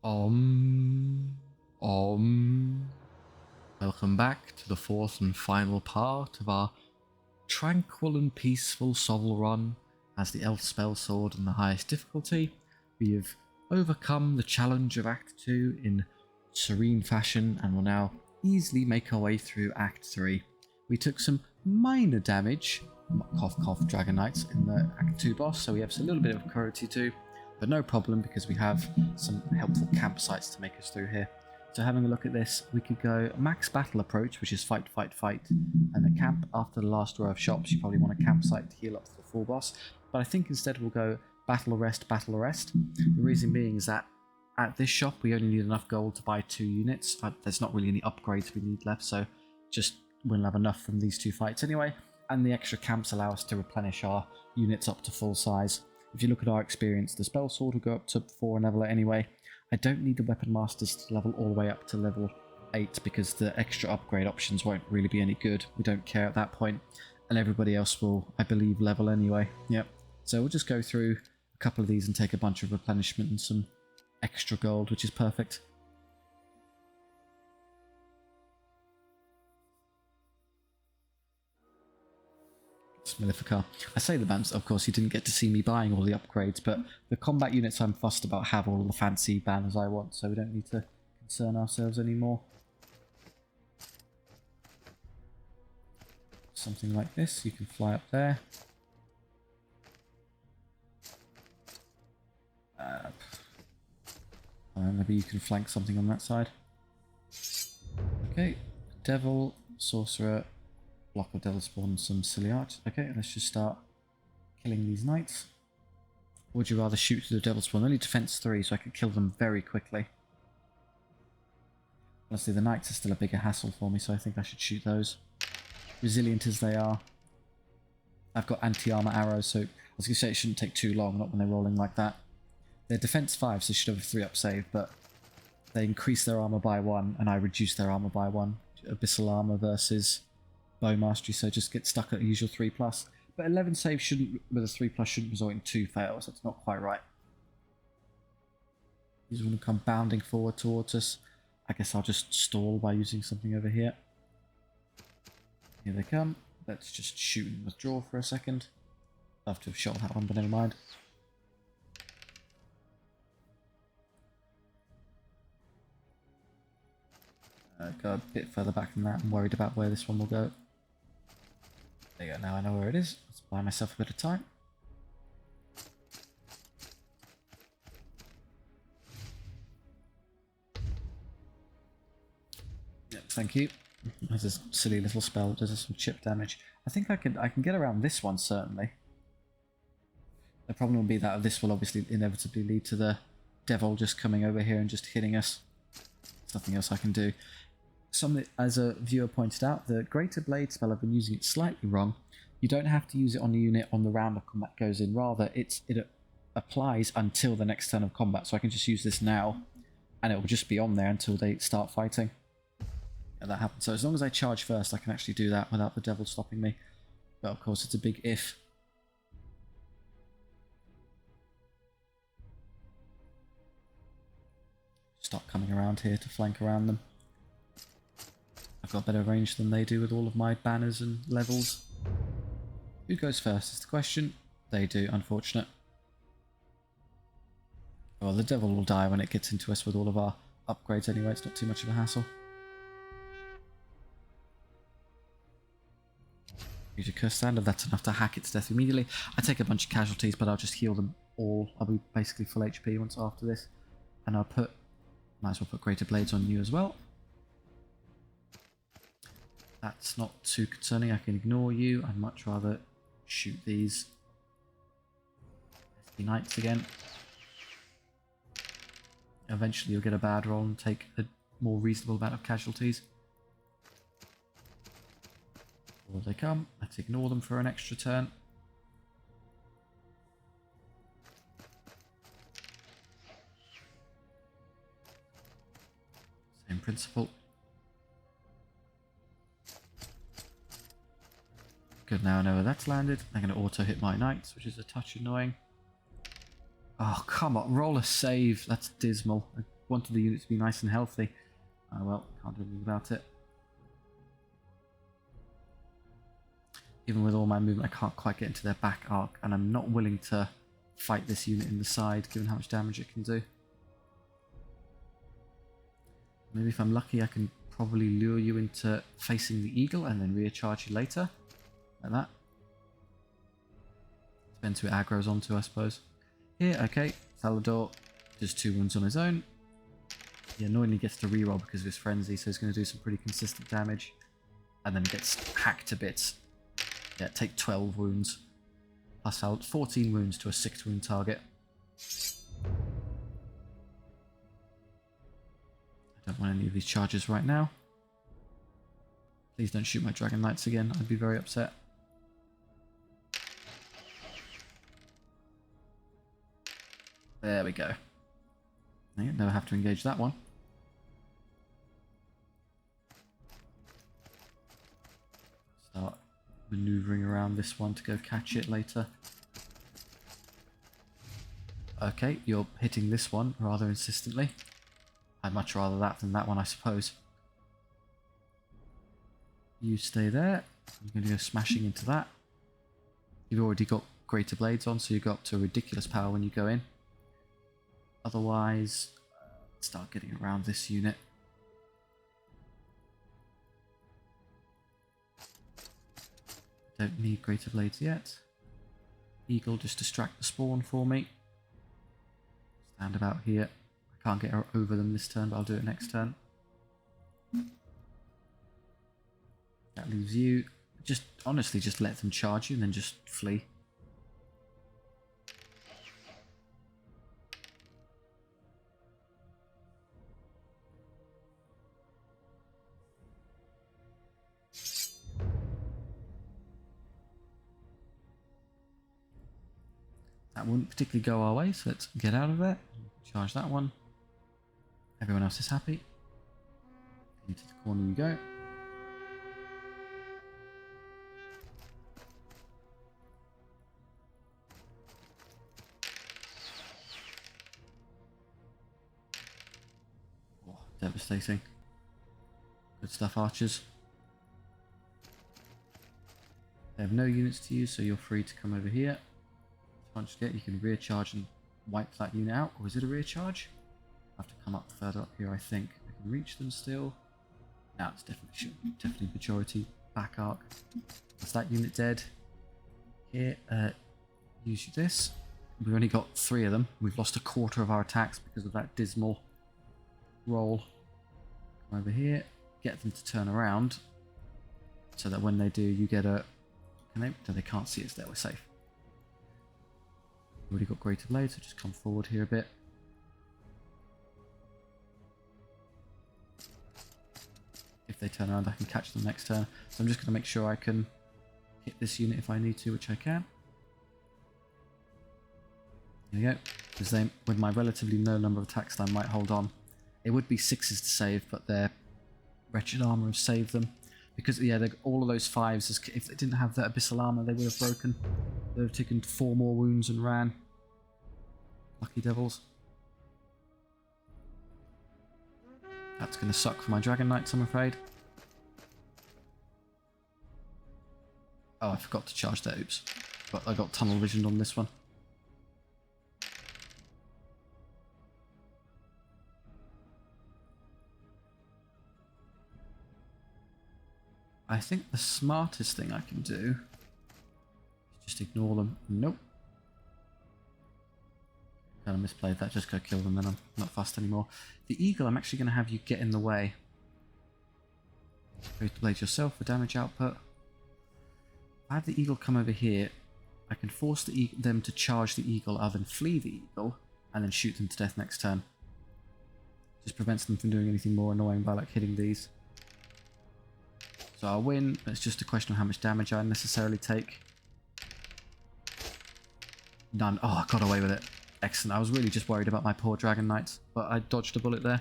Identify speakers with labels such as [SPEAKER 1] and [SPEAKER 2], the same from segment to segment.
[SPEAKER 1] Om, Om. Welcome back to the fourth and final part of our tranquil and peaceful Soul run as the Elf Spell Sword in the highest difficulty. We have overcome the challenge of Act 2 in serene fashion and will now easily make our way through Act 3. We took some minor damage, cough cough Dragon Knights, in the Act 2 boss, so we have a little bit of cruelty too, but no problem because we have some helpful campsites to make us through here. So having a look at this, we could go max battle approach, which is fight, fight, fight, and the camp after the last row of shops. You probably want a campsite to heal up to the full boss, but I think instead we'll go battle arrest, battle arrest. The reason being is that at this shop we only need enough gold to buy 2 units. There's not really any upgrades we need left, so just we'll have enough from these 2 fights anyway, and the extra camps allow us to replenish our units up to full size. If you look at our experience, the spell sword will go up to 4 and level it anyway. I don't need the weapon masters to level all the way up to level 8 because the extra upgrade options won't really be any good. We don't care at that point, and everybody else will, I believe, level anyway. Yep. So we'll just go through a couple of these and take a bunch of replenishment and some extra gold, which is perfect. Maleficar. I say the bans, of course you didn't get to see me buying all the upgrades, but the combat units I'm fussed about have all the fancy banners I want, so we don't need to concern ourselves anymore. Something like this, you can fly up there. Maybe you can flank something on that side. Okay, Devil, Sorcerer, block of Devil Spawn, some silly art. Okay, let's just start killing these knights. Or would you rather shoot through the Devil Spawn? Only defense 3, so I could kill them very quickly. Honestly, the knights are still a bigger hassle for me, so I think I should shoot those. Resilient as they are. I've got anti-armor arrows, so I was going to say it shouldn't take too long, not when they're rolling like that. They're defense 5, so they should have a 3-up save, but they increase their armor by 1, and I reduce their armor by 1. Abyssal armor versus bow mastery, so just get stuck at the usual 3+. But 11 save shouldn't, with a 3+, shouldn't result in 2 fails. That's not quite right. These want to come bounding forward towards us. I guess I'll just stall by using something over here. Here they come. Let's just shoot and withdraw for a second. Love to have shot that one, but never mind. Go a bit further back than that. I'm worried about where this one will go. There you go, now I know where it is. Let's buy myself a bit of time. Yep, thank you. There's a silly little spell that does some chip damage. I think I can get around this one, certainly. The problem will be that this will obviously inevitably lead to the devil just coming over here and just hitting us. There's nothing else I can do. As a viewer pointed out, the Greater Blade spell, I've been using it slightly wrong. You don't have to use it on the unit on the round of combat goes in. Rather, it applies until the next turn of combat. So I can just use this now, and it will just be on there until they start fighting. And that happens. So as long as I charge first, I can actually do that without the devil stopping me. But of course, it's a big if. Start coming around here to flank around them. I've got better range than they do with all of my banners and levels. Who goes first is the question. They do, unfortunate. Well, the devil will die when it gets into us with all of our upgrades anyway. It's not too much of a hassle. Use your curse standard. That's enough to hack it to death immediately. I take a bunch of casualties, but I'll just heal them all. I'll be basically full HP once after this. And I'll might as well put Greater Blades on you as well. That's not too concerning, I can ignore you. I'd much rather shoot these knights again. Eventually you'll get a bad roll and take a more reasonable amount of casualties. Forward they come. Let's ignore them for an extra turn. Same principle. Good, now I know where that's landed. I'm going to auto-hit my knights, which is a touch annoying. Oh, come on. Roll a save. That's dismal. wanted the unit to be nice and healthy. Well, can't do anything about it. Even with all my movement, I can't quite get into their back arc, and I'm not willing to fight this unit in the side, given how much damage it can do. Maybe if I'm lucky, I can probably lure you into facing the eagle and then recharge you later. Like that. Depends who it aggro's onto, I suppose. Here, okay, Thalador does 2 wounds on his own. He annoyingly gets to reroll because of his frenzy, so he's going to do some pretty consistent damage. And then gets hacked to bits. Yeah, take 12 wounds. Plus 14 wounds to a 6 wound target. I don't want any of these charges right now. Please don't shoot my Dragon Knights again, I'd be very upset. There we go. Never have to engage that one. Start maneuvering around this one to go catch it later. Okay, you're hitting this one rather insistently. I'd much rather that than that one, I suppose. You stay there. I'm going to go smashing into that. You've already got Greater Blades on, so you go up to a ridiculous power when you go in. Otherwise, start getting around this unit. Don't need Greater Blades yet. Eagle, just distract the spawn for me. Stand about here. I can't get over them this turn, but I'll do it next turn. That leaves you. Just honestly, just let them charge you and then just flee. That wouldn't particularly go our way, so let's get out of there. Charge that one. Everyone else is happy. Into the corner you go. Oh, devastating. Good stuff, archers. They have no units to use, so you're free to come over here. Punch it, you can rear charge and wipe that unit out. Or is it a rear charge? I have to come up further up here, I think. I can reach them still. Now it's definitely majority back arc. Is that unit dead? Here, use this. We've only got 3 of them. We've lost a quarter of our attacks because of that dismal roll. Come over here, get them to turn around so that when they do, you get a. Can they? No, they can't see us there. We're safe. Already got Greater Blades, so just come forward here a bit. If they turn around, I can catch them next turn. So I'm just going to make sure I can hit this unit if I need to, which I can. There we go. Because then, with my relatively low number of attacks, I might hold on. It would be 6s to save, but their wretched armor has saved them. Because, yeah, all of those 5s, if they didn't have that abyssal armor, they would have broken. They would have taken 4 more wounds and ran. Lucky devils. That's going to suck for my Dragon Knights, I'm afraid. Oh, I forgot to charge that, oops. But I got tunnel vision on this one. I think the smartest thing I can do is just ignore them. Nope. Kind of misplayed that, just go kill them, then I'm not fussed anymore. The eagle, I'm actually going to have you get in the way. Go to blade yourself for damage output. If I have the eagle come over here, I can force them to charge the eagle, I'll then flee the eagle, and then shoot them to death next turn. Just prevents them from doing anything more annoying by like hitting these. So I'll win, but it's just a question of how much damage I necessarily take. None. Oh, I got away with it. Excellent. I was really just worried about my poor Dragon Knights, but I dodged a bullet there.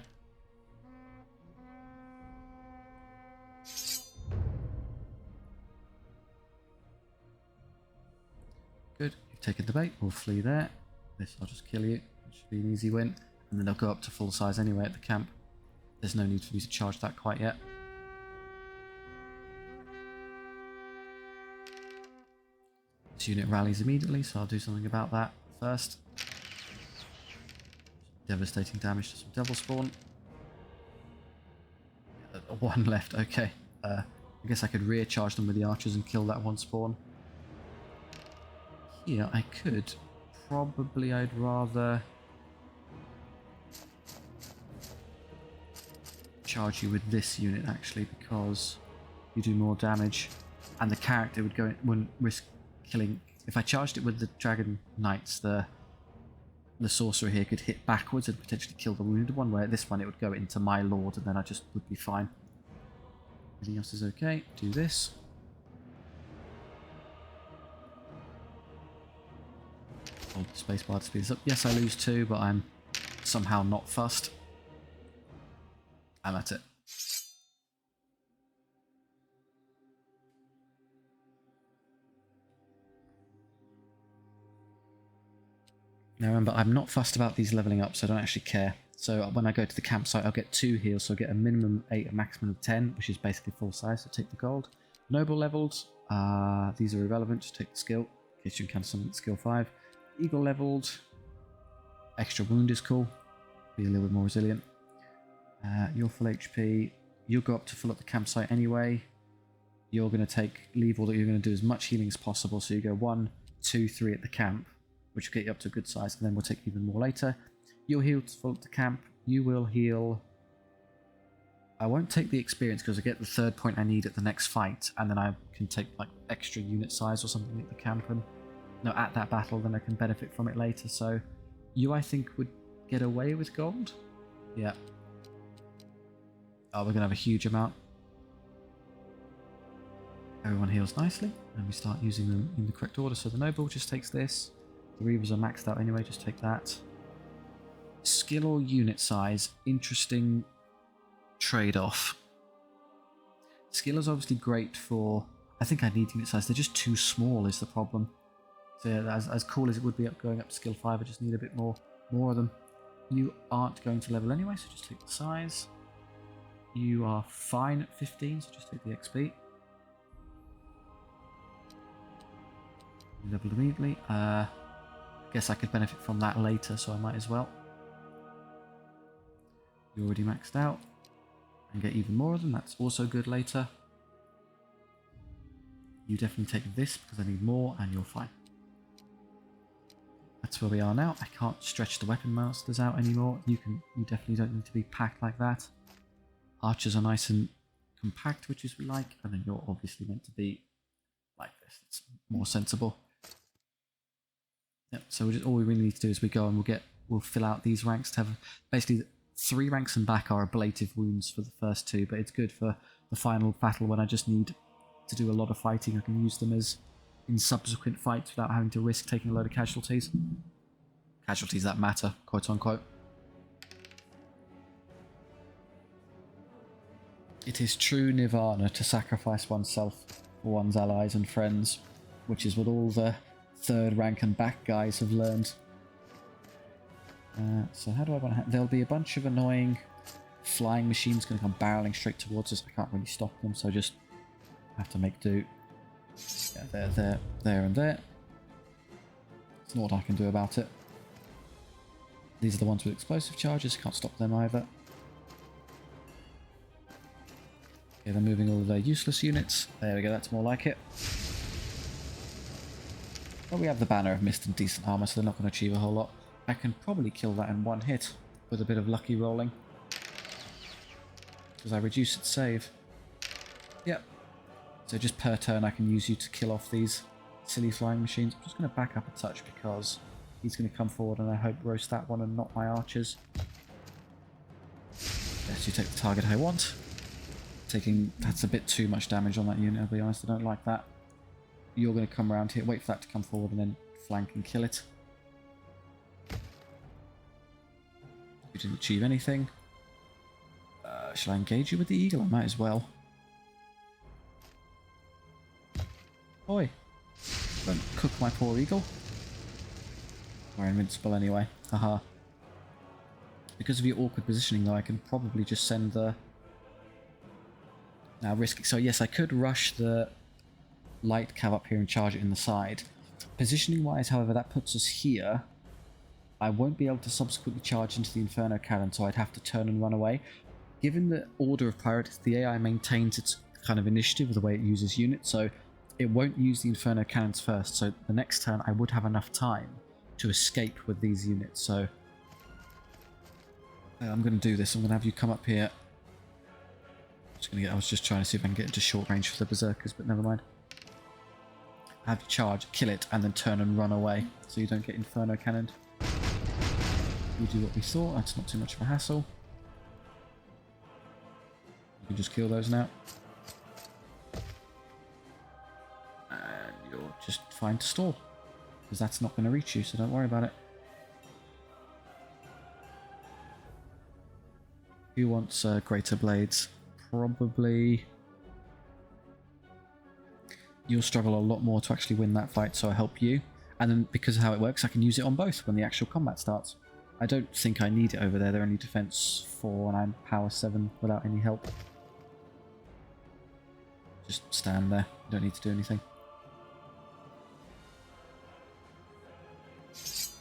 [SPEAKER 1] Good. You've taken the bait. We'll flee there. This I'll just kill you. It should be an easy win. And then they'll go up to full size anyway at the camp. There's no need for me to charge that quite yet. This unit rallies immediately, so I'll do something about that first. Devastating damage to some devil spawn. One left, okay. I guess I could rear charge them with the archers and kill that one spawn. Here I could. Probably I'd rather charge you with this unit actually, because you do more damage and the character wouldn't risk killing. If I charged it with the Dragon Knights, the sorcerer here could hit backwards and potentially kill the wounded one, where this one it would go into my lord and then I just would be fine. Everything else is okay. Do this. Hold the spacebar to speed this up. Yes, I lose 2, but I'm somehow not fussed. And that's it. Now remember, I'm not fussed about these leveling up, so I don't actually care. So when I go to the campsite, I'll get 2 heals, so I'll get a minimum 8, a maximum of 10, which is basically full size, so take the gold. Noble leveled, these are irrelevant, just take the skill, in case you can summon skill 5. Eagle leveled, extra wound is cool, be a little bit more resilient. You're full HP, you'll go up to fill up the campsite anyway. You're going to leave all that you're going to do as much healing as possible, so you go 1, 2, 3 at the camp, which will get you up to a good size, and then we'll take even more later. You'll heal to fill up the camp, you will heal. I won't take the experience because I get the 3rd point I need at the next fight, and then I can take like extra unit size or something at the camp, and no, at that battle, then I can benefit from it later. So you, I think, would get away with gold. Yeah. Oh, we're going to have a huge amount. Everyone heals nicely, and we start using them in the correct order. So the noble just takes this. The reavers are maxed out anyway, just take that. Skill or unit size, interesting trade-off. Skill is obviously great for... I think I need unit size, they're just too small is the problem. So yeah, as cool as it would be going up to skill 5, I just need a bit more of them. You aren't going to level anyway, so just take the size. You are fine at 15, so just take the XP. Leveled immediately. Guess I could benefit from that later, so I might as well. You're already maxed out. And get even more of them, that's also good later. You definitely take this because I need more, and you're fine. That's where we are now. I can't stretch the weapon masters out anymore. You definitely don't need to be packed like that. Archers are nice and compact, which is we like, and then you're obviously meant to be like this. It's more sensible. Yep, so all we really need to do is we go and we'll fill out these ranks to have basically 3 ranks and back are ablative wounds for the first 2, but it's good for the final battle when I just need to do a lot of fighting. I can use them as in subsequent fights without having to risk taking a load of casualties. Casualties that matter, quote unquote. It is true nirvana to sacrifice oneself for one's allies and friends, which is what all the 3rd rank and back guys have learned. So how do I want to... There'll be a bunch of annoying flying machines going to come barreling straight towards us. I can't really stop them, so I just have to make do. Yeah, there and there. There's not what I can do about it. These are the ones with explosive charges. Can't stop them either. Yeah, they're moving all of their useless units. There we go, that's more like it. Well, we have the Banner of Mist and decent armor, so they're not going to achieve a whole lot. I can probably kill that in 1 hit with a bit of lucky rolling. Because I reduce its save. Yep. So just per turn I can use you to kill off these silly flying machines. I'm just going to back up a touch because he's going to come forward and I hope roast that one and not my archers. Yes, you take the target I want. That's a bit too much damage on that unit, I'll be honest, I don't like that. You're going to come around here, wait for that to come forward and then flank and kill it. You didn't achieve anything. Shall I engage you with the eagle? I might as well. Oi! Don't cook my poor eagle. We're invincible anyway. Haha.
[SPEAKER 2] Because of your awkward positioning though, I can probably just send the... Now risk... So yes, I could rush the light cav up here and charge it in the side. Positioning wise, however, that puts us here. I won't be able to subsequently charge into the Inferno Cannon, so I'd have to turn and run away. Given the order of priority, the AI maintains its kind of initiative with the way it uses units, so it won't use the Inferno Cannons first, so the next turn I would have enough time to escape with these units, so I'm going to do this. I'm going to have you come up here. I was just trying to see if I can get into short range for the Berserkers, but never mind. Have you charge, kill it, and then turn and run away, so you don't get Inferno Cannoned. We do what we thought, that's not too much of a hassle. You can just kill those now. And you're just fine to stall, because that's not going to reach you, so don't worry about it. Who wants Greater Blades? Probably... You'll struggle a lot more to actually win that fight, so I'll help you. And then, because of how it works, I can use it on both when the actual combat starts. I don't think I need it over there. They're only defense 4 and I'm power 7 without any help. Just stand there. You don't need to do anything. So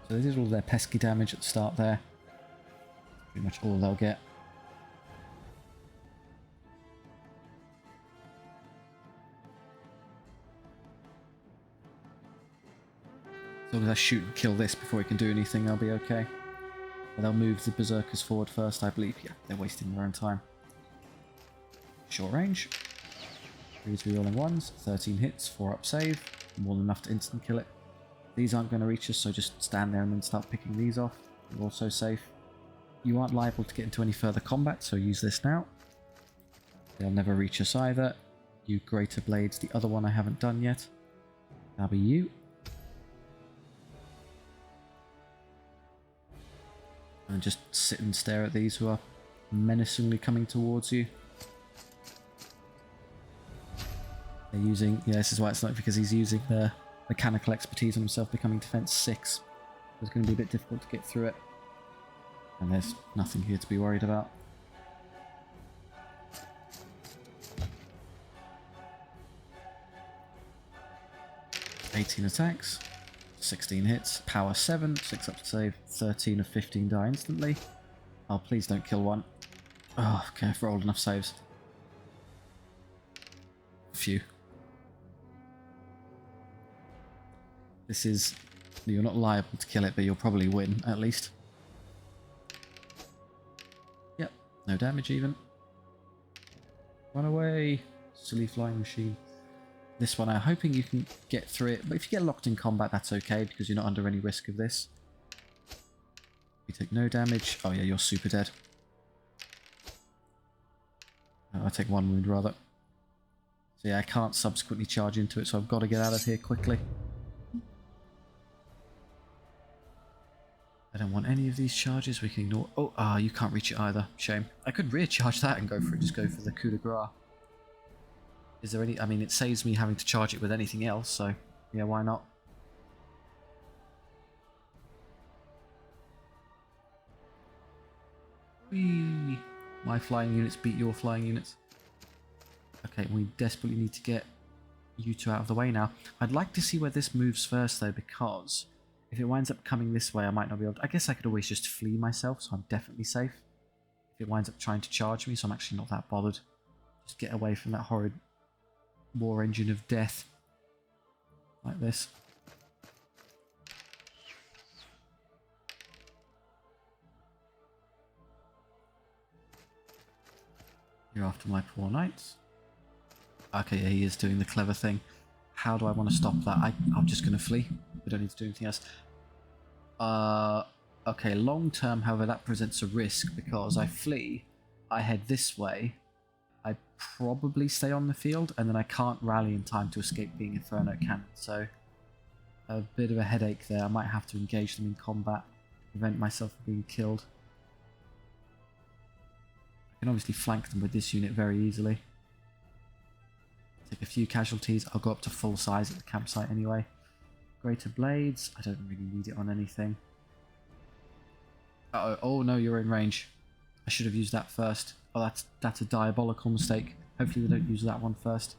[SPEAKER 2] they did all their pesky damage at the start there. Pretty much all they'll get. As long as I shoot and kill this before he can do anything, I'll be okay. But they'll move the Berserkers forward first, I believe. Yeah, they're wasting their own time. Short range. 3 rerolling ones, 13 hits, 4 up save. More than enough to instant kill it. These aren't going to reach us, so just stand there and then start picking these off. You're also safe. You aren't liable to get into any further combat, so use this now. They'll never reach us either. You Greater Blades, the other one I haven't done yet. That'll be you. And just sit and stare at these who are menacingly coming towards you. They're using... Yeah, this is why it's not, because he's using the mechanical expertise on himself, becoming defense 6. It's going to be a bit difficult to get through it. And there's nothing here to be worried about. $18 attacks. 16 hits, power 7, 6 up to save, 13 of 15 die instantly. Oh, please don't kill one. Oh, okay, I've rolled enough saves. Phew. This is... You're not liable to kill it, but you'll probably win, at least. Yep, no damage even. Run away, silly flying machine. This one, I'm hoping you can get through it, but if you get locked in combat, that's okay, because you're not under any risk of this. You take no damage. Oh yeah, you're super dead. I take 1 wound, rather. So yeah, I can't subsequently charge into it, so I've got to get out of here quickly. I don't want any of these charges, we can ignore... Oh, you can't reach it either. Shame. I could rear charge that and go for it, just go for the coup de grace. Is there any... I mean, it saves me having to charge it with anything else, so yeah, why not? Whee! My flying units beat your flying units. Okay, we desperately need to get you two out of the way now. I'd like to see where this moves first, though, because if it winds up coming this way, I might not be able to... I guess I could always just flee myself, so I'm definitely safe. If it winds up trying to charge me, so I'm actually not that bothered. Just get away from that horrid war engine of death. Like this. You're after my poor knights. Okay, yeah, he is doing the clever thing. How do I want to stop that? I'm just going to flee. We don't need to do anything else. Okay, long term, however, that presents a risk because I flee, I head this way, I probably stay on the field, and then I can't rally in time to escape being Inferno Cannon. So, a bit of a headache there. I might have to engage them in combat, prevent myself from being killed. I can obviously flank them with this unit very easily. Take a few casualties. I'll go up to full size at the campsite anyway. Greater Blades. I don't really need it on anything. Uh-oh. Oh no, you're in range. I should have used that first. Oh, that's a diabolical mistake. Hopefully they don't use that one first.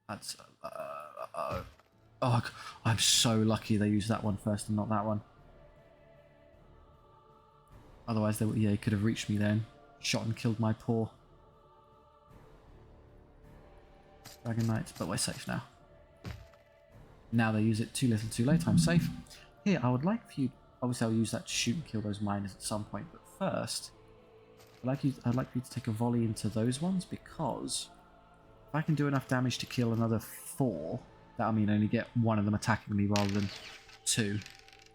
[SPEAKER 2] That's... oh, I'm so lucky they used that one first and not that one. Otherwise, they could have reached me then. Shot and killed my poor Dragon Knights, but we're safe now. Now they use it too little too late, I'm safe. Here, I would like for you... Obviously, I'll use that to shoot and kill those miners at some point, but first... I'd like for you to take a volley into those ones, because... If I can do enough damage to kill another 4, that'll mean I only get one of them attacking me rather than 2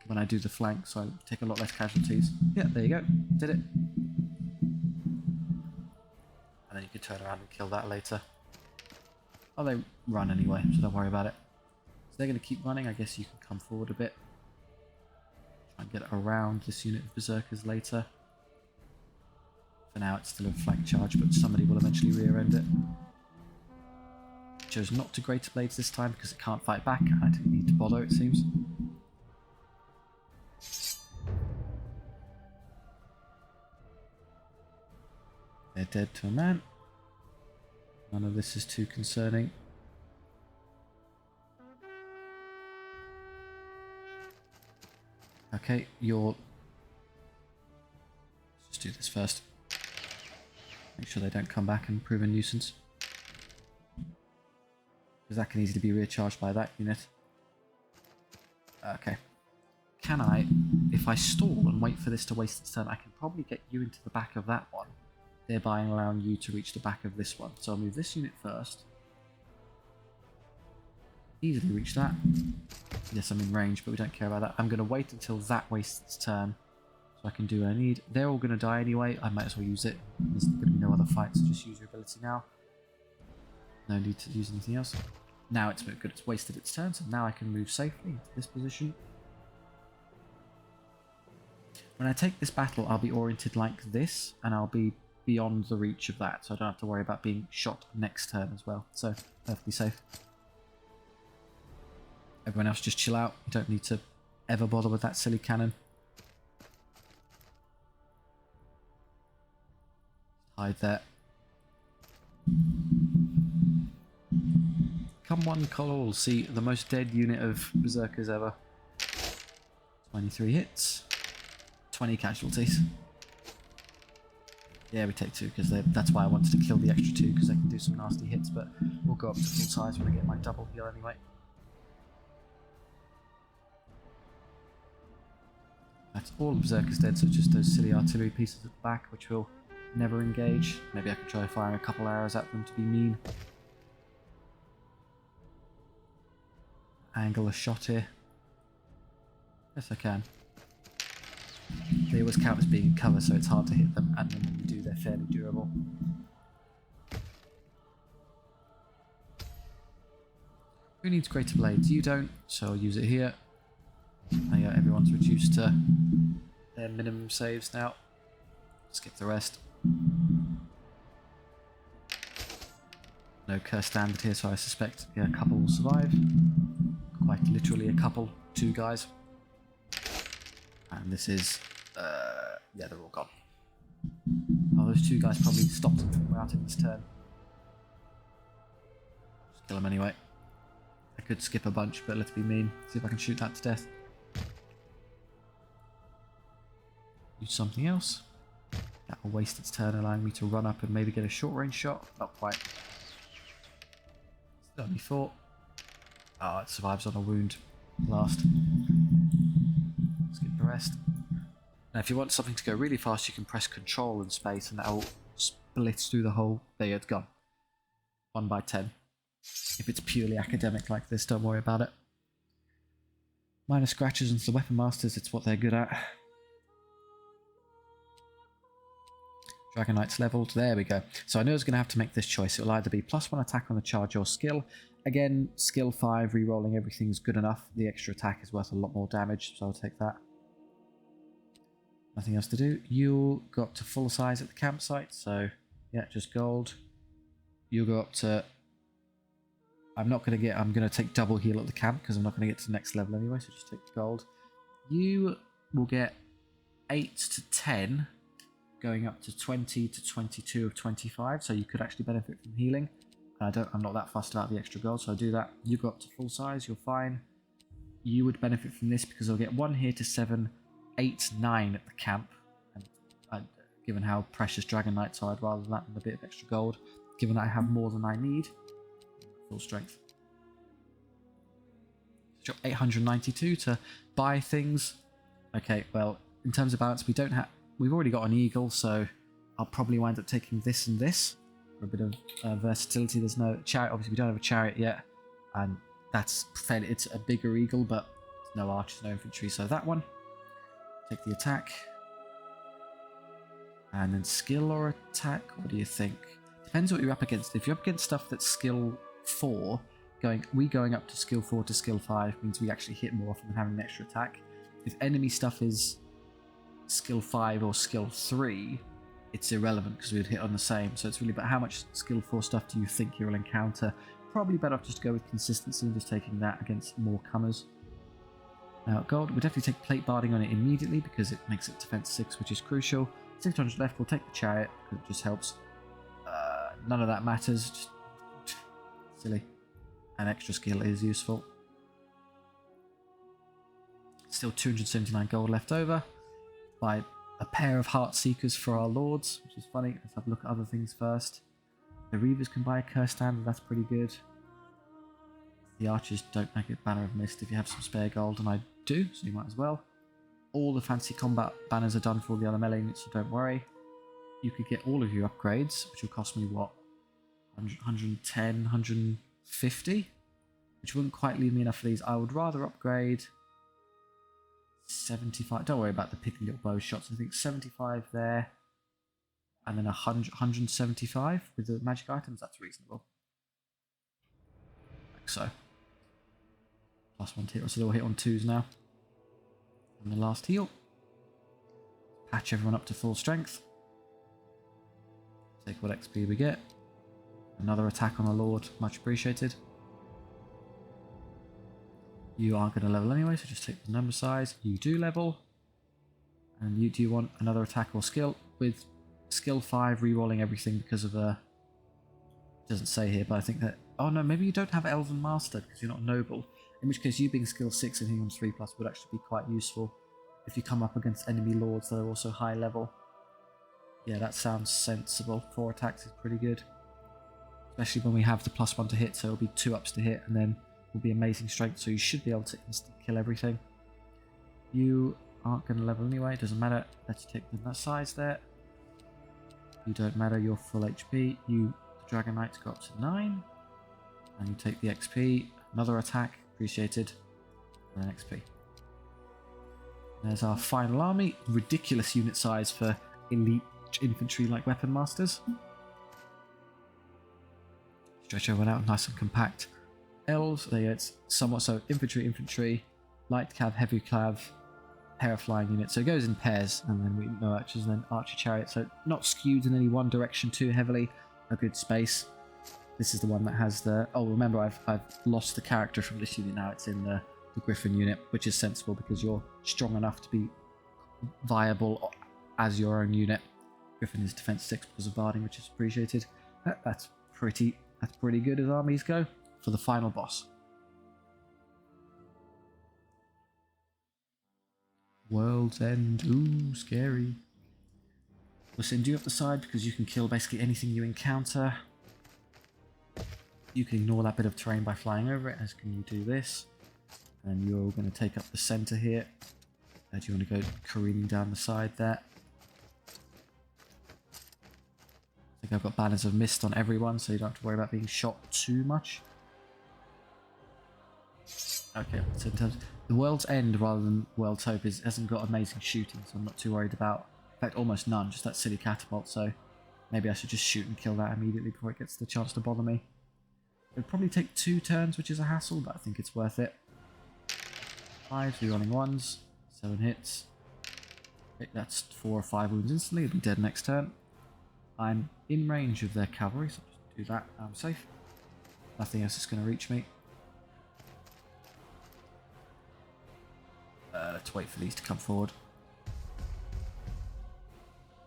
[SPEAKER 2] when I do the flank, so I take a lot less casualties. Yeah, there you go. Did it. And then you could turn around and kill that later. Oh, they run anyway, so don't worry about it. So they're going to keep running. I guess you can come forward a bit. Try and get around this unit of Berserkers later. For now, it's still a flank charge, but somebody will eventually rear-end it. Chose not to Greater Blades this time because it can't fight back. I didn't need to bother, it seems. They're dead to a man. None of this is too concerning. Okay, let's just do this first. Make sure they don't come back and prove a nuisance. Because that can easily be recharged by that unit. Okay. Can I, if I stall and wait for this to waste its turn, I can probably get you into the back of that one, thereby allowing you to reach the back of this one. So I'll move this unit first. Easily reach that. Yes, I'm in range, but we don't care about that. I'm going to wait until that wastes its turn, so I can do what I need. They're all going to die anyway. I might as well use it. There's going to be no other fights, so just use your ability now. No need to use anything else. Now it's good. It's wasted its turn, so now I can move safely into this position. When I take this battle, I'll be oriented like this, and I'll be beyond the reach of that, so I don't have to worry about being shot next turn as well. So, perfectly safe. Everyone else just chill out. You don't need to ever bother with that silly cannon. Hide there. Come one, Cole. See the most dead unit of Berserkers ever. 23 hits. 20 casualties. Yeah, we take 2 because that's why I wanted to kill the extra 2, because they can do some nasty hits, but we'll go up to full size when I get my double heal anyway. That's all the Berserkers dead, so just those silly artillery pieces at the back, which will never engage. Maybe I can try firing a couple arrows at them to be mean. Angle a shot here. Yes, I can. They always count as being in cover, so it's hard to hit them, and then when you do, they're fairly durable. Who needs Greater Blades? You don't, so I'll use it here. Everyone's reduced to their minimum saves now. Skip the rest. No curse standard here, so I suspect a couple will survive. Quite literally a couple, 2 guys. And this is, yeah, they're all gone. Oh, those 2 guys probably stopped them from routing this turn. Just kill them anyway. I could skip a bunch, but let's be mean. See if I can shoot that to death. Use something else. That will waste its turn, allowing me to run up and maybe get a short range shot. Not quite. Still only 4. Oh, it survives on a wound. Last. Skip the rest. Now, if you want something to go really fast, you can press Control and space, and that will split through the whole. There you go, it's gone. 1 by 10. If it's purely academic like this, don't worry about it. Minor scratches and the weapon masters, it's what they're good at. Dragon Knight's leveled. There we go. So I knew I was going to have to make this choice. It will either be +1 attack on the charge or skill. Again, skill 5, re-rolling everything's good enough. The extra attack is worth a lot more damage, so I'll take that. Nothing else to do. You got to full size at the campsite, so yeah, just gold. You'll go up to... I'm going to take double heal at the camp because I'm not going to get to the next level anyway, so just take the gold. You will get 8 to 10, going up to 20 to 22 of 25, so you could actually benefit from healing. I'm not that fussed about the extra gold, so I do that. You go up to full size, you're fine. You would benefit from this because I'll get 1 here to 7, 8, 9 at the camp. And given how precious Dragon Knights are, I'd rather that than a bit of extra gold. Given that I have more than I need, full strength. Drop 892 to buy things. Okay, well, in terms of balance, we've already got an eagle, so I'll probably wind up taking this and this for a bit of versatility. There's no chariot. Obviously, we don't have a chariot yet, and it's a bigger eagle, but no archers, no infantry, so that one. Take the attack. And then skill or attack, what do you think? Depends what you're up against. If you're up against stuff that's skill 4, going up to skill 4 to skill 5 means we actually hit more often than having an extra attack. If enemy stuff is skill 5 or skill 3, it's irrelevant because we'd hit on the same. So it's really about how much skill 4 stuff do you think you'll encounter. Probably better off just to go with consistency and just taking that against more comers. Now gold, we'll definitely take plate barding on it immediately because it makes it defense 6, which is crucial. 600 left, we'll take the chariot because it just helps. None of that matters, just silly. An extra skill is useful. Still 279 gold left over. Buy a pair of Heart Seekers for our lords, which is funny. Let's have a look at other things first. The Reavers can buy a Curse Standard, that's pretty good. The Archers don't make it Banner of Mist if you have some spare gold, and I do, so you might as well. All the fancy combat banners are done for all the other melee units, so don't worry. You could get all of your upgrades, which will cost me, what, 110, 150? Which wouldn't quite leave me enough for these. I would rather upgrade 75. Don't worry about the piddly little bow shots. I think 75 there. And then 175 with the magic items. That's reasonable. Like so. +1 to hit. So they'll hit on 2s now. And the last heal. Patch everyone up to full strength. Take what XP we get. Another attack on the Lord. Much appreciated. You aren't going to level anyway, so just take the number size. You do level. And do you want another attack or skill? With skill 5, rerolling everything because of a... It doesn't say here, but I think that... Oh no, maybe you don't have Elven Master because you're not noble. In which case you being skill 6 and hitting on 3+ would actually be quite useful if you come up against enemy lords that are also high level. Yeah, that sounds sensible. 4 attacks is pretty good. Especially when we have the +1 to hit, so it'll be 2 ups to hit and then will be amazing strength, so you should be able to instant kill everything. You aren't going to level anyway, it doesn't matter. Let's take that size there. You don't matter, you're full HP. You, the Dragon Knights, go up to 9. And you take the XP. Another attack, appreciated. And an XP. There's our final army. Ridiculous unit size for elite infantry like weapon masters. Stretch everyone out nice and compact. Elves, it's somewhat so infantry, light cav, heavy cav, pair of flying units. So it goes in pairs, and then no archers, and then archer chariot. So not skewed in any one direction too heavily. A good space. This is the one that has the... Oh, remember, I've lost the character from this unit now. It's in the Griffin unit, which is sensible because you're strong enough to be viable as your own unit. Griffin is defense 6 because of barding, which is appreciated. That's pretty good as armies go. For the final boss. World's End. Ooh, scary. We'll send you up the side because you can kill basically anything you encounter. You can ignore that bit of terrain by flying over it, as can you do this. And you're going to take up the center here. Do you want to go careening down the side there? I think I've got banners of mist on everyone, so you don't have to worry about being shot too much. Okay, so in terms of the World's End rather than World's Hope hasn't got amazing shooting, so I'm not too worried about. In fact, almost none, just that silly catapult, so maybe I should just shoot and kill that immediately before it gets the chance to bother me. It would probably take 2 turns, which is a hassle, but I think it's worth it. 5, 3 running 1s, 7 hits. Okay, that's 4 or 5 wounds instantly, it'll be dead next turn. I'm in range of their cavalry, so I'll just do that, I'm safe. Nothing else is going to reach me. to wait for these to come forward.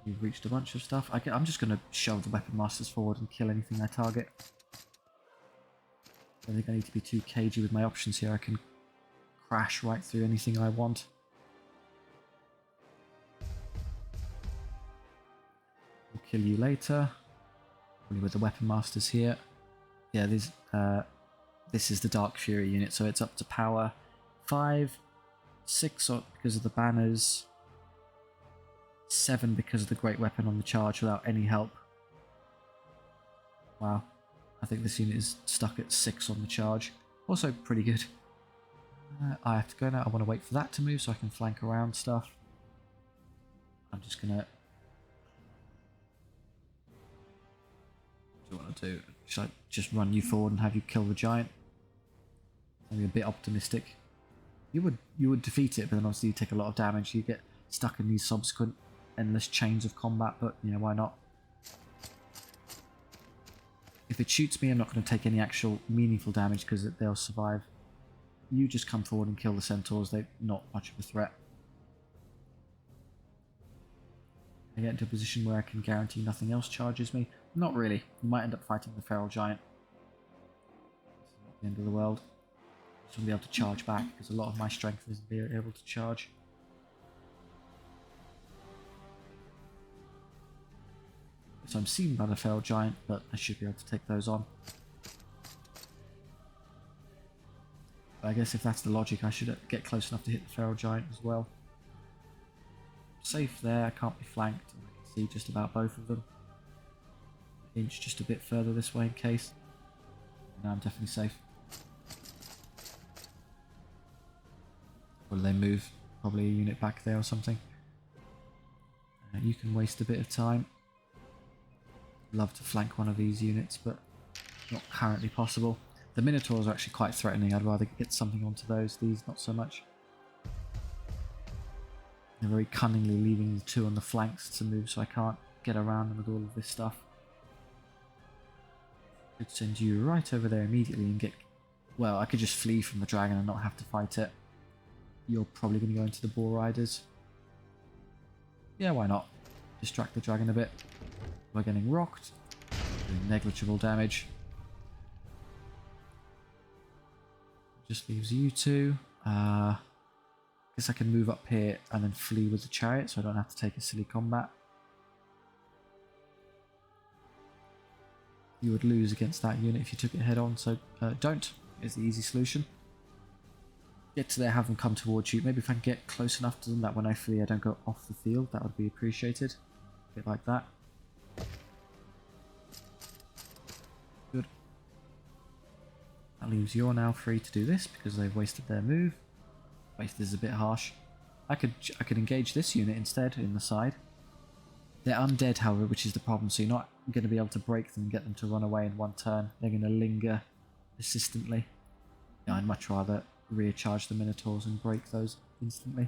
[SPEAKER 2] You've reached a bunch of stuff. I'm just going to shove the weapon masters forward and kill anything I target. I don't think I need to be too cagey with my options here. I can crash right through anything I want. We'll kill you later. Probably with the weapon masters here. Yeah, this is the Dark Fury unit, so it's up to power 5, 6 because of the banners, 7 because of the great weapon on the charge without any help. Wow, I think this unit is stuck at 6 on the charge. Also pretty good. I have to go now. I want to wait for that to move so I can flank around stuff. I'm just gonna... What do you want to do? Should I just run you forward and have you kill the giant? I'm a bit optimistic. You would defeat it, but then obviously you take a lot of damage. You get stuck in these subsequent endless chains of combat, but you know, why not? If it shoots me, I'm not going to take any actual meaningful damage because they'll survive. You just come forward and kill the centaurs. They're not much of a threat. I get into a position where I can guarantee nothing else charges me. Not really. You might end up fighting the feral giant. It's not the end of the world. Just want to be able to charge back because a lot of my strength isn't being able to charge. So I'm seen by the feral giant, but I should be able to take those on. But I guess if that's the logic, I should get close enough to hit the feral giant as well. Safe there, I can't be flanked, and I can see just about both of them. Inch just a bit further this way in case. Now I'm definitely safe. Will they move? Probably a unit back there or something. You can waste a bit of time. Love to flank one of these units, but not currently possible. The Minotaurs are actually quite threatening. I'd rather get something onto those. These, not so much. They're very cunningly leaving the 2 on the flanks to move, so I can't get around them with all of this stuff. Could send you right over there immediately and get... Well, I could just flee from the dragon and not have to fight it. You're probably going to go into the Boar Riders. Yeah, why not? Distract the dragon a bit. We're getting rocked. Doing negligible damage. Just leaves you 2. Guess I can move up here and then flee with the chariot so I don't have to take a silly combat. You would lose against that unit if you took it head on, so don't is the easy solution. Get to there, have them come towards you. Maybe if I can get close enough to them that when I flee I don't go off the field, that would be appreciated. A bit like that. Good. That leaves you're now free to do this because they've wasted their move. Wasted is a bit harsh. I could engage this unit instead in the side. They're undead, however, which is the problem, so you're not going to be able to break them and get them to run away in one turn. They're going to linger persistently. Yeah, I'd much rather recharge the Minotaurs and break those instantly.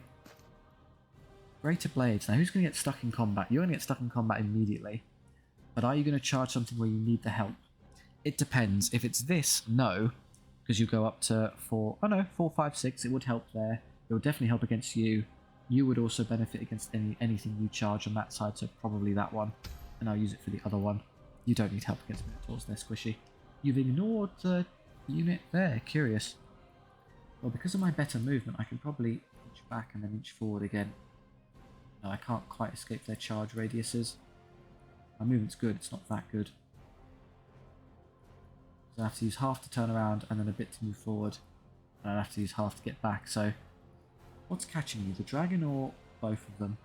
[SPEAKER 2] Greater Blades. Now, who's going to get stuck in combat? You're going to get stuck in combat immediately. But are you going to charge something where you need the help? It depends. If it's this, no. Because you go up to 4... Oh no, 4, 5, 6. It would help there. It would definitely help against you. You would also benefit against anything you charge on that side, so probably that one. And I'll use it for the other one. You don't need help against Minotaurs, they're squishy. You've ignored the unit there, curious. Well, because of my better movement, I can probably inch back and then inch forward again. No, I can't quite escape their charge radiuses. My movement's good, it's not that good. So I have to use half to turn around and then a bit to move forward. And I have to use half to get back, so... What's catching you, the dragon or both of them?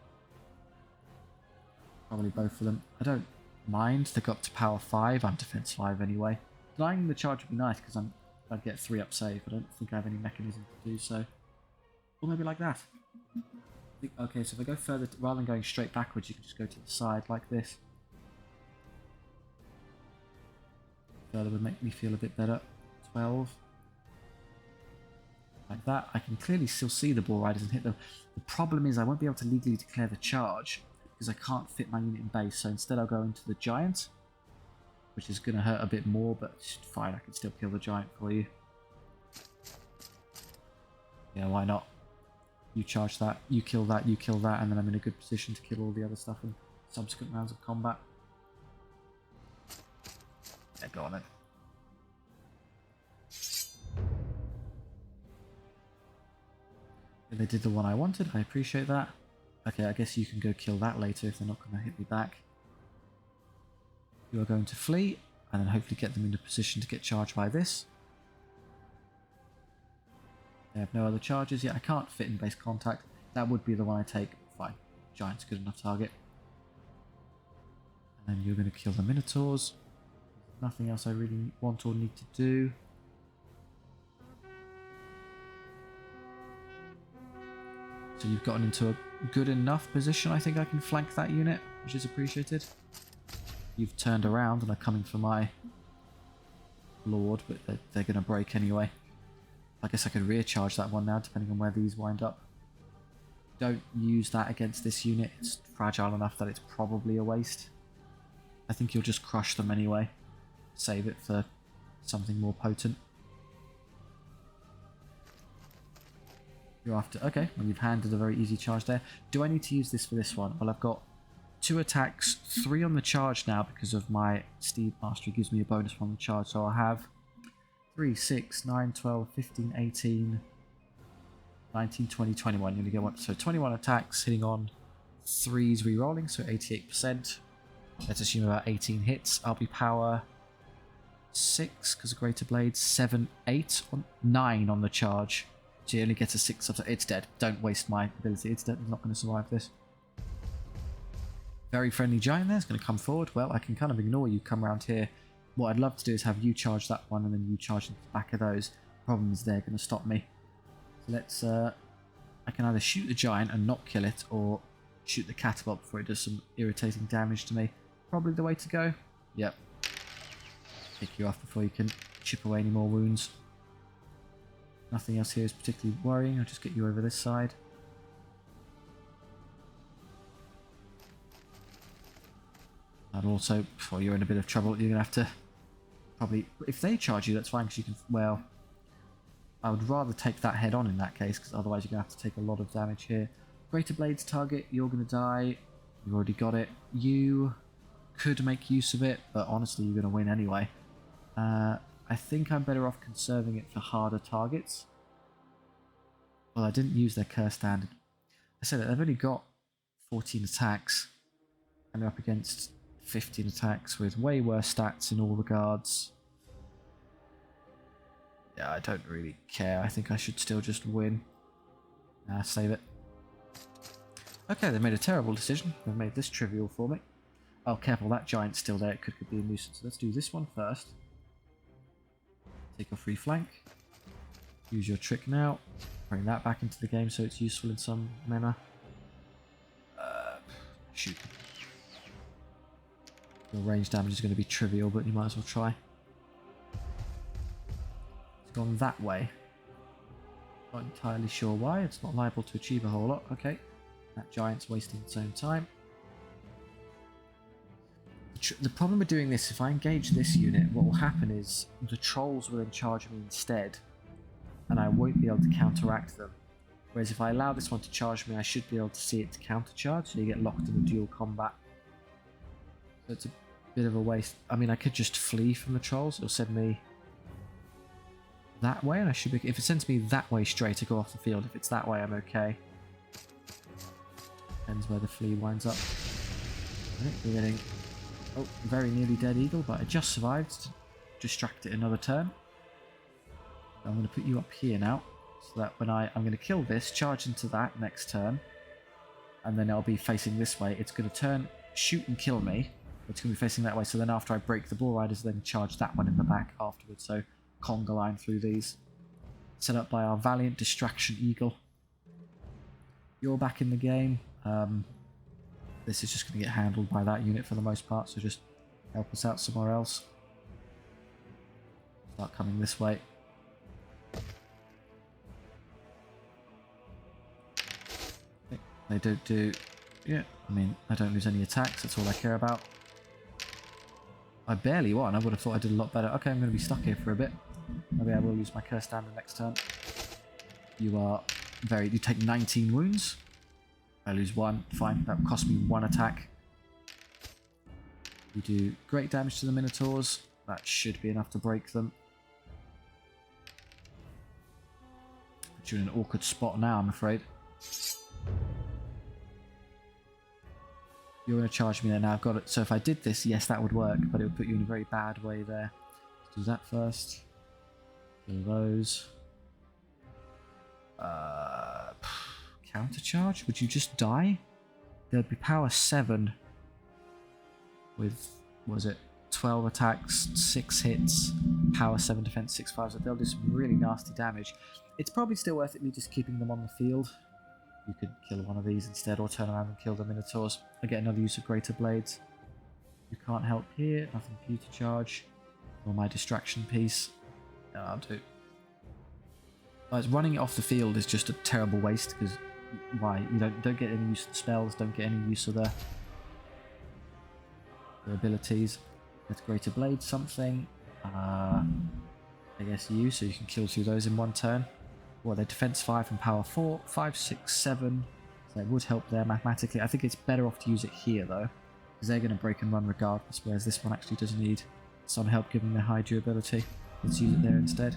[SPEAKER 2] Probably both of them. I don't mind, they got up to power 5, I'm defense 5 anyway. Denying the charge would be nice because I'd get 3 up save. I don't think I have any mechanism to do so. Or maybe like that. Okay, so if I go further, rather than going straight backwards, you can just go to the side like this. Further would make me feel a bit better. 12. Like that. I can clearly still see the Boar Riders and hit them. The problem is I won't be able to legally declare the charge because I can't fit my unit in base. So instead I'll go into the giant, which is going to hurt a bit more, but it's fine. I can still kill the giant for you. Yeah, why not? You charge that, you kill that, you kill that, and then I'm in a good position to kill all the other stuff in subsequent rounds of combat. Yeah, go on then. They did the one I wanted, I appreciate that. Okay, I guess you can go kill that later if they're not going to hit me back. You are going to flee, and then hopefully get them into position to get charged by this. They have no other charges yet. I can't fit in base contact. That would be the one I take. Fine. Giant's a good enough target. And then you're going to kill the Minotaurs. Nothing else I really want or need to do. So you've gotten into a good enough position. I think I can flank that unit, which is appreciated. You've turned around and are coming for my lord, but they're going to break anyway. I guess I could recharge that one now, depending on where these wind up. Don't use that against this unit. It's fragile enough that it's probably a waste. I think you'll just crush them anyway. Save it for something more potent. You're after... Okay, well, you've handled a very easy charge there. Do I need to use this for this one? Well, I've got 2 attacks, 3 on the charge now because of my Steed Mastery gives me a bonus on the charge. So I'll have 3, 6, 9, 12, 15, 18, 19, 20, 21. You're going to get one. So 21 attacks, hitting on 3s re-rolling, so 88%. Let's assume about 18 hits. I'll be power 6 because of Greater Blades, 7, 8, 9 on the charge. So you only get a 6 of it's dead. Don't waste my ability. It's dead. It's not going to survive this. Very friendly giant there. It's going to come forward. Well, I can kind of ignore you. Come around here. What I'd love to do is have you charge that one and then you charge into the back of those. Problem is they're going to stop me. So let's... I can either shoot the giant and not kill it or shoot the catapult before it does some irritating damage to me. Probably the way to go. Yep. Pick you off before you can chip away any more wounds. Nothing else here is particularly worrying. I'll just get you over this side. And also, before you're in a bit of trouble, you're going to have to probably... If they charge you, that's fine because you can... Well, I would rather take that head on in that case because otherwise you're going to have to take a lot of damage here. Greater Blades target, you're going to die. You've already got it. You could make use of it, but honestly you're going to win anyway. I think I'm better off conserving it for harder targets. Well, I didn't use their curse standard. I said that they've only got 14 attacks, and they're up against 15 attacks with way worse stats in all regards. Yeah, I don't really care. I think I should still just win. Save it. Okay, they made a terrible decision. They've made this trivial for me. Oh, careful, that giant's still there. It could be a nuisance. Let's do this one first. Take a free flank. Use your trick now. Bring that back into the game so it's useful in some manner. Shoot. Your range damage is going to be trivial, but you might as well try. It's gone that way. Not entirely sure why. It's not liable to achieve a whole lot. Okay. That giant's wasting its own time. The problem with doing this, if I engage this unit, what will happen is the trolls will then charge me instead, and I won't be able to counteract them. Whereas if I allow this one to charge me, I should be able to see it to countercharge, so you get locked in a dual combat. So it's a bit of a waste. I mean, I could just flee from the trolls. It'll send me that way, and I should be... If it sends me that way straight, I go off the field. If it's that way, I'm okay. Depends where the flea winds up. Right, we're getting... Oh, very nearly dead eagle, but I just survived to distract it another turn. I'm going to put you up here now, so that when I'm going to kill this, charge into that next turn, and then I'll be facing this way. It's going to turn, shoot and kill me. It's going to be facing that way, so then after I break the Bull Riders, then charge that one in the back afterwards. So conga line through these. Set up by our valiant distraction eagle. You're back in the game. This is just going to get handled by that unit for the most part, so just help us out somewhere else. Start coming this way. Okay. They don't do... Yeah, I mean, I don't lose any attacks, that's all I care about. I barely won, I would have thought I did a lot better. Okay, I'm going to be stuck here for a bit. Maybe I will use my curse standard next turn. You are You take 19 wounds. I lose 1. Fine, that will cost me 1 attack. You do great damage to the Minotaurs. That should be enough to break them. But you're in an awkward spot now, I'm afraid. You're going to charge me there now. I've got it. So if I did this, yes, that would work, but it would put you in a very bad way there. Let's do that first. Kill those. Counter charge? Would you just die? There'd be power 7 with, what was it, 12 attacks, 6 hits, power 7 defense, 6/5, so they'll do some really nasty damage. It's probably still worth it me just keeping them on the field. You could kill one of these instead, or turn around and kill the Minotaurs. I get another use of Greater Blades. You can't help here, nothing for you to charge. Or my distraction piece. No, I'll do. Running it off the field is just a terrible waste, because why? You don't get any use of the spells, don't get any use of their abilities. Let's Greater Blade something. I guess you, so you can kill 2 of those in 1 turn. Well, they're defense 5 and power 4, 5, 6, 7. So it would help there mathematically. I think it's better off to use it here though, because they're going to break and run regardless, whereas this one actually does need some help given their high durability. Let's use it there instead.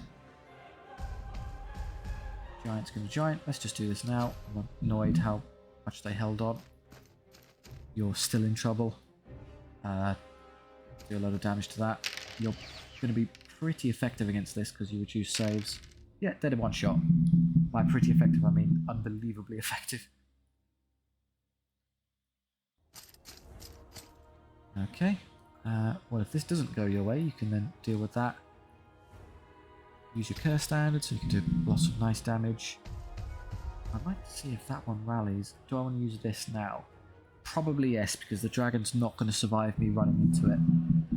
[SPEAKER 2] Giant's going to giant. Let's just do this now. I'm annoyed how much they held on. You're still in trouble. Do a lot of damage to that. You're going to be pretty effective against this because you reduce saves. Yeah, dead in 1 shot. By pretty effective, I mean unbelievably effective. Okay. Well, if this doesn't go your way, you can then deal with that. Use your curse standard so you can do lots of nice damage. I'd like to see if that one rallies. Do I want to use this now? Probably yes, because the dragon's not going to survive me running into it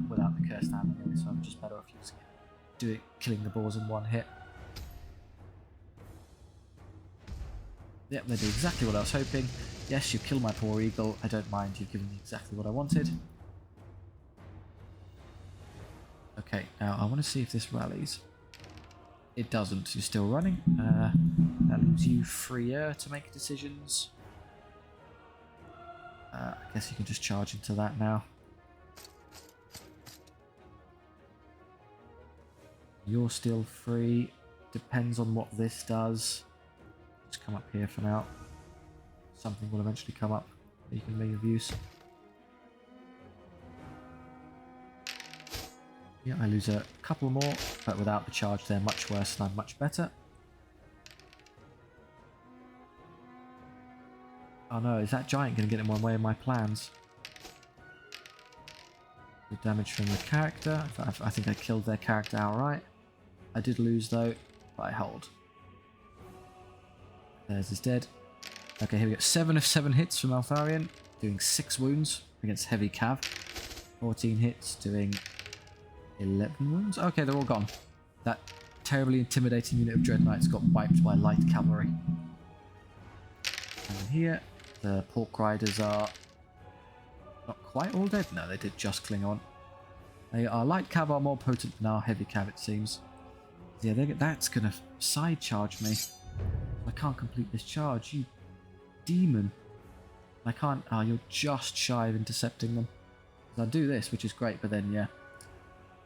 [SPEAKER 2] without the curse standard anyway, so I'm just better off using it. Killing the boars in 1 hit. Yep, they do exactly what I was hoping. Yes, you kill my poor eagle. I don't mind, you've given me exactly what I wanted. Okay, now I want to see if this rallies. It doesn't, you're still running. That leaves you freer to make decisions. I guess you can just charge into that now. You're still free. Depends on what this does. Just come up here for now. Something will eventually come up that you can make of use. Yeah, I lose a couple more, but without the charge they're much worse and I'm much better. Oh no, is that giant going to get in one way of my plans? Good damage from the character. I think I killed their character outright. I did lose though, but I hold. There's his dead. Okay, here we go. 7 of 7 hits from Altharion, doing 6 wounds against heavy cav. 14 hits, doing 11 wounds. Okay, they're all gone. That terribly intimidating unit of Dread Knights got wiped by light cavalry. And here, the Pork Riders are not quite all dead. No, they did just cling on. They are light cav are more potent than our heavy cav, it seems. Yeah, that's gonna side charge me. I can't complete this charge, you demon. I can't. Ah, you're just shy of intercepting them. I do this, which is great, but then yeah,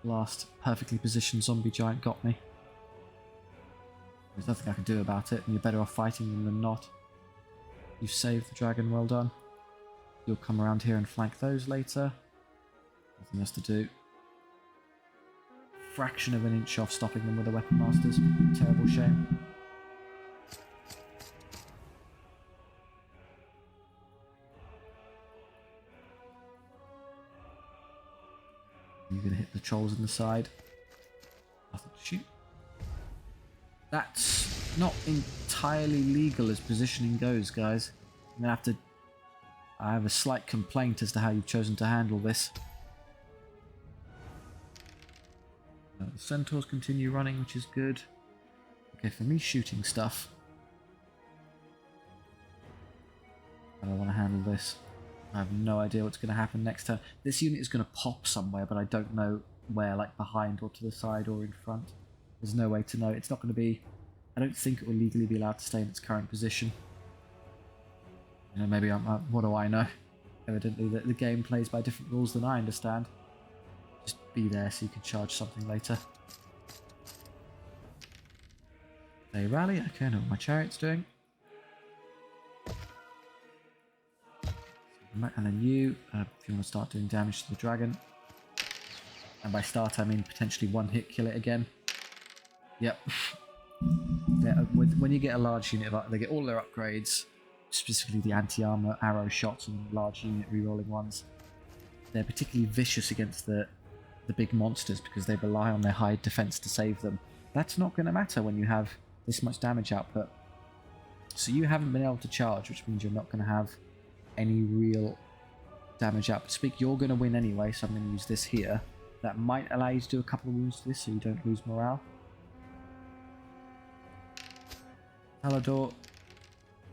[SPEAKER 2] last perfectly positioned zombie giant got me. There's nothing I can do about it, and you're better off fighting them than not. You've saved the dragon, well done. You'll come around here and flank those later. Nothing else to do. Fraction of an inch off stopping them with the weapon masters. Terrible shame. You're going to hit the trolls in the side. Nothing to shoot. That's not entirely legal as positioning goes, guys. I'm going to have to... I have a slight complaint as to how you've chosen to handle this. The centaurs continue running, which is good. Okay, for me shooting stuff, how do I want to handle this? I have no idea what's going to happen next turn. This unit is going to pop somewhere, but I don't know where, like behind or to the side or in front. There's no way to know. It's not going to be I don't think it will legally be allowed to stay in its current position. You know, maybe what do I know? Evidently, the game plays by different rules than I understand. Just be there so you can charge something later. They rally. Okay, I know what my chariot's doing. And then you, if you want to start doing damage to the dragon. And by start, I mean potentially one hit kill it again. Yep. Yeah, when you get a large unit, they get all their upgrades, specifically the anti-armor, arrow shots, and large unit rerolling ones. They're particularly vicious against the big monsters because they rely on their high defense to save them. That's not going to matter when you have this much damage output. So you haven't been able to charge, which means you're not going to have any real damage output. Speak, you're going to win anyway, so I'm going to use this here. That might allow you to do a couple of wounds to this so you don't lose morale. Talador.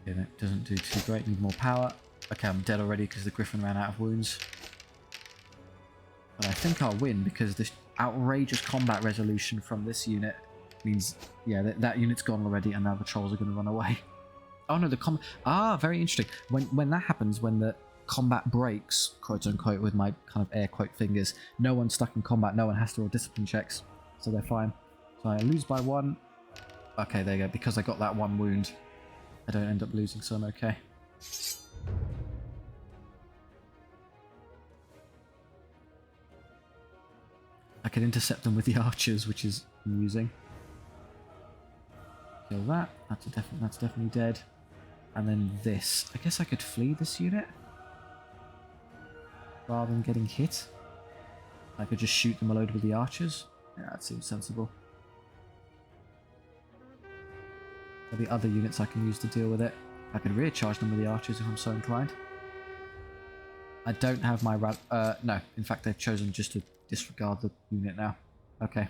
[SPEAKER 2] Yeah, that doesn't do too great, need more power. Okay, I'm dead already because the Griffin ran out of wounds. But I think I'll win because this outrageous combat resolution from this unit means, yeah, that unit's gone already and now the trolls are going to run away. Oh no, very interesting. When that happens, when the combat breaks, quote unquote, with my kind of air quote fingers, no one's stuck in combat, no one has to roll discipline checks, so they're fine. So I lose by 1. Okay, there you go. Because I got that 1 wound, I don't end up losing, so I'm okay. I can intercept them with the archers, which is amusing. Kill that. That's definitely dead. And then this. I guess I could flee this unit rather than getting hit. I could just shoot them a load with the archers. Yeah, that seems sensible. There'll be other units I can use to deal with it. I could recharge them with the archers if I'm so inclined. I don't have my no, in fact they've chosen just to disregard the unit now. Okay.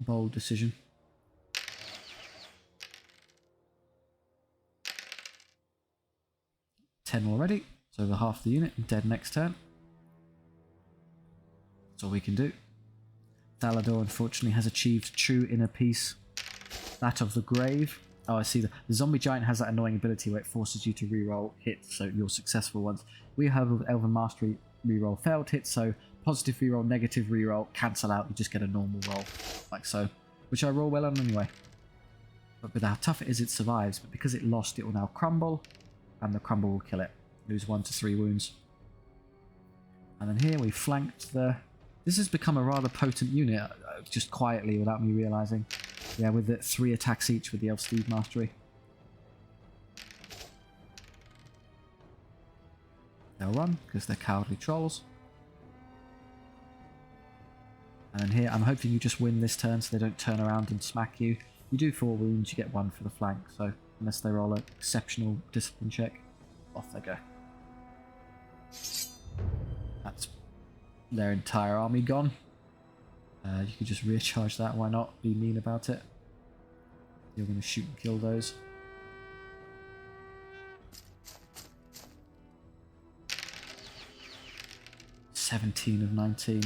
[SPEAKER 2] Bold decision. Ten already, so over half the unit dead next turn. That's all we can do. Thalador unfortunately has achieved true inner peace. That of the grave. Oh, I see. The zombie giant has that annoying ability where it forces you to reroll hits, so your successful ones. We have with Elven Mastery reroll failed hits, so positive reroll, negative reroll, cancel out, you just get a normal roll, like so. Which I roll well on anyway. But with how tough it is, it survives, but because it lost, it will now crumble, and the crumble will kill it. Lose 1 to 3 wounds. And then here we flanked the... This has become a rather potent unit, just quietly without me realising. Yeah, with the 3 attacks each with the Elf Steed Mastery. They'll run, because they're cowardly trolls. And then here, I'm hoping you just win this turn so they don't turn around and smack you. You do 4 wounds, you get 1 for the flank, so unless they roll an exceptional discipline check, off they go. That's their entire army gone. You could just recharge that, why not? Be mean about it. You're going to shoot and kill those. "17 of 19.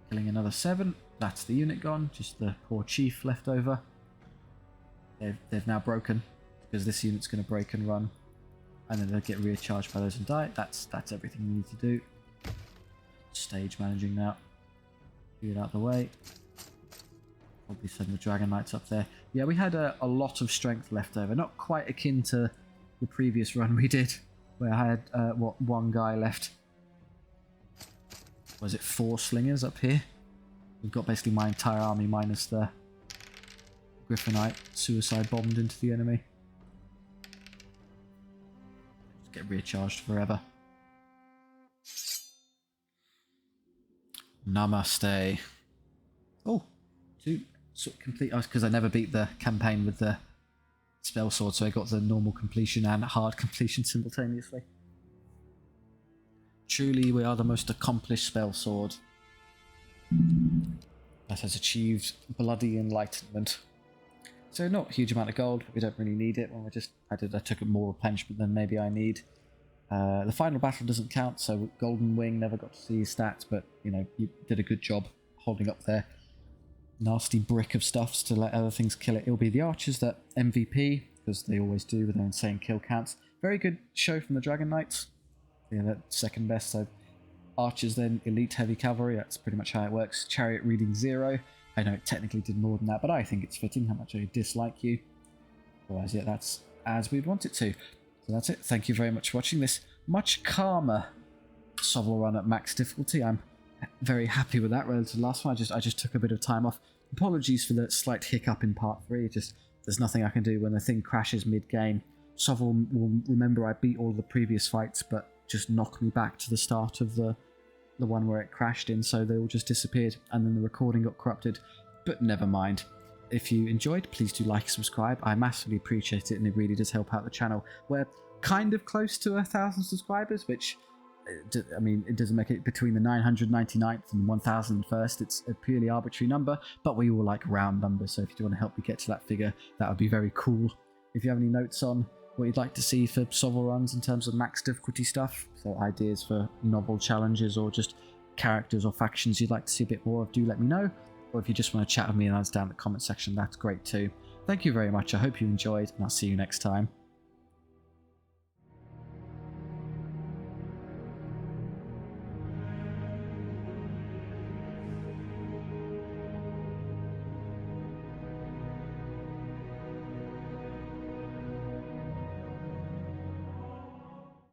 [SPEAKER 2] Killing another 7. That's the unit gone, just the poor chief left over. They've now broken, because this unit's going to break and run. And then they'll get recharged by those and die. That's everything you need to do. Stage managing now. Get it out of the way. Probably send the Dragon Knights up there. Yeah, we had a lot of strength left over. Not quite akin to the previous run we did, where I had, one guy left. Was it 4 slingers up here? We've got basically my entire army minus the Griffinite suicide bombed into the enemy. Just get recharged forever. Namaste. Oh, 2 sort of complete. Because I never beat the campaign with the spell sword, so I got the normal completion and hard completion simultaneously. Truly, we are the most accomplished spell sword that has achieved bloody enlightenment. So not a huge amount of gold. We don't really need it. Well, I took more replenishment than maybe I need. The final battle doesn't count, so Golden Wing never got to see his stats, but you know, you did a good job holding up there. nasty brick of stuffs to let other things kill it. It'll be the archers that MVP, because they always do with their insane kill counts. Very good show from the Dragon Knights. Yeah, that's second best. So archers, then elite heavy cavalry. That's pretty much how it works. Chariot reading 0. I know it technically did more than that, but I think it's fitting how much I dislike you. Otherwise, yeah, that's as we'd want it to. So that's it. Thank you very much for watching this much calmer Sovel run at max difficulty. I'm very happy with that relative to the last one. I just took a bit of time off. Apologies for the slight hiccup in part 3. Just there's nothing I can do when the thing crashes mid-game. Sovel will remember I beat all the previous fights, but just knock me back to the start of the one where it crashed in, so they all just disappeared, and then the recording got corrupted. But never mind. If you enjoyed, please do like and subscribe. I massively appreciate it, and it really does help out the channel. We're kind of close to 1,000 subscribers, which, I mean, it doesn't make it between the 999th and 1001st. It's a purely arbitrary number, but we all like round numbers, so if you do want to help me get to that figure, that would be very cool. If you have any notes on what you'd like to see for Sovel runs in terms of max difficulty stuff, so ideas for novel challenges or just characters or factions you'd like to see a bit more of, do let me know. Or if you just want to chat with me and that's down in the comment section, that's great too. Thank you very much. I hope you enjoyed, and I'll see you next time.